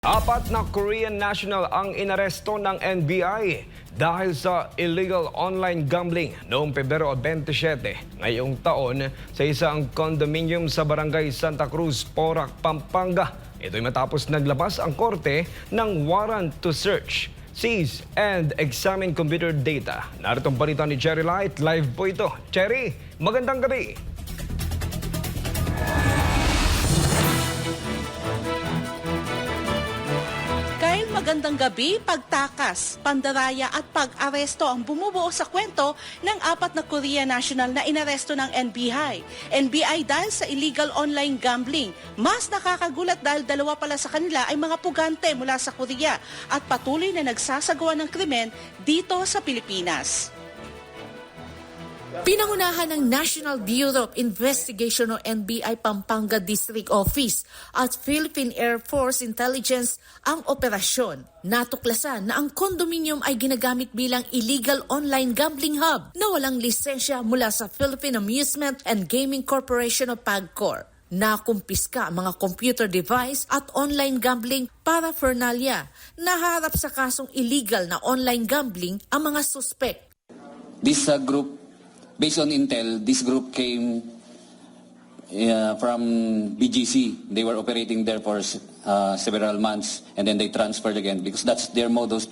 Apat na Korean national ang inaresto ng NBI dahil sa illegal online gambling noong Pebrero 27 ngayong taon sa isang condominium sa Barangay Santa Cruz, Porac, Pampanga. Ito'y matapos naglabas ang korte ng warrant to search, seize and examine computer data. Narito ang balita ni Cherry Light. Live po ito. Cherry, magandang gabi. Magandang gabi, pagtakas, pandaraya at pag-aresto ang bumubuo sa kwento ng apat na Korean national na inaresto ng NBI. NBI dahil sa illegal online gambling. Mas nakakagulat dahil dalawa pala sa kanila ay mga pugante mula sa Korea at patuloy na nagsasagawa ng krimen dito sa Pilipinas. Pinangunahan ng National Bureau of Investigation o NBI Pampanga District Office at Philippine Air Force Intelligence ang operasyon. Natuklasan na ang kondominium ay ginagamit bilang illegal online gambling hub na walang lisensya mula sa Philippine Amusement and Gaming Corporation o PAGCOR. Nakumpiska ang mga computer device at online gambling paraphernalia. Naharap sa kasong illegal na online gambling ang mga suspect. This group, based on intel, this group came from BGC. They were operating there for several months, and then they transferred again because that's their modus.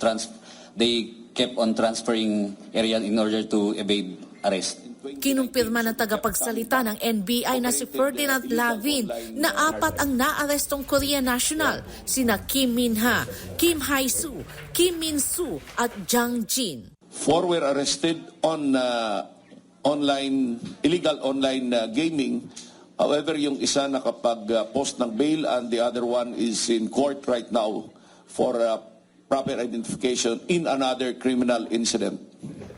They kept on transferring area in order to evade arrest. Kinumpirma ng tagapagsalita ng NBI na si Ferdinand Lavin na apat ang naarestong Korean national, sina Kim Min-ha, Kim Hae-soo, Kim Min-soo at Jang Jin. 4 were arrested on illegal online gaming. However, yung isa nakapag-post ng bail and the other one is in court right now for proper identification in another criminal incident.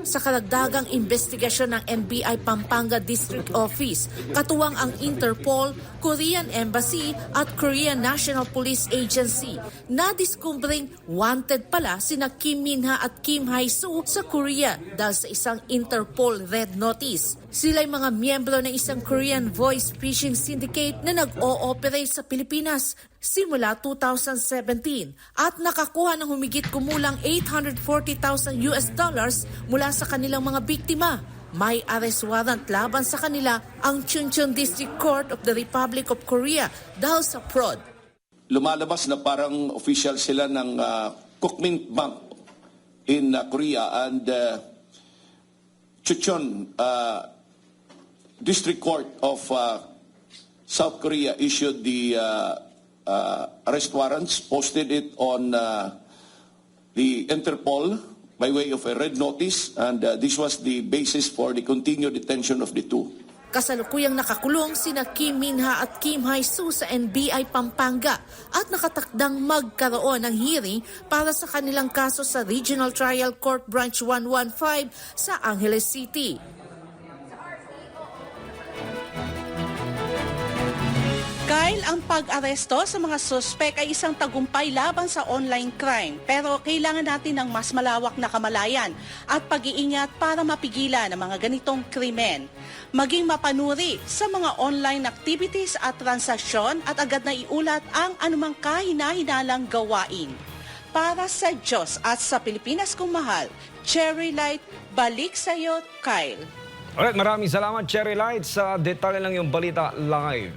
Sa karagdagang investigasyon ng NBI Pampanga District Office, katuwang ang Interpol, Korean Embassy at Korean National Police Agency, nadiskubreng wanted pala sina Kim Min-ha at Kim Hae-soo sa Korea dahil sa isang Interpol Red Notice. Sila'y mga miyembro ng isang Korean voice phishing syndicate na nag-o-operate sa Pilipinas simula 2017 at nakakuha ng humigit kumulang $840,000 mula sa kanilang mga biktima. May arrest warrant laban sa kanila ang Chuncheon District Court of the Republic of Korea dahil sa fraud. Lumalabas na parang official sila ng Kookmin Bank in Korea, and Chuncheon District Court of South Korea issued the arrest warrants, posted it on the Interpol by way of a red notice, and this was the basis for the continued detention of the two. Kasalukuyang nakakulong sina Kim Min-ha at Kim Hae-soo sa NBI Pampanga at nakatakdang magkaroon ng hearing para sa kanilang kaso sa Regional Trial Court Branch 115 sa Angeles City. Kyle, ang pag-aresto sa mga suspek ay isang tagumpay laban sa online crime. Pero kailangan natin ng mas malawak na kamalayan at pag-iingat para mapigilan ang mga ganitong krimen. Maging mapanuri sa mga online activities at transaksyon at agad na iulat ang anumang kahina-hinalang gawain. Para sa Diyos at sa Pilipinas kong mahal, Cherry Light, balik sa iyo, Kyle. Alright, maraming salamat Cherry Light sa detalye lang yung balita live.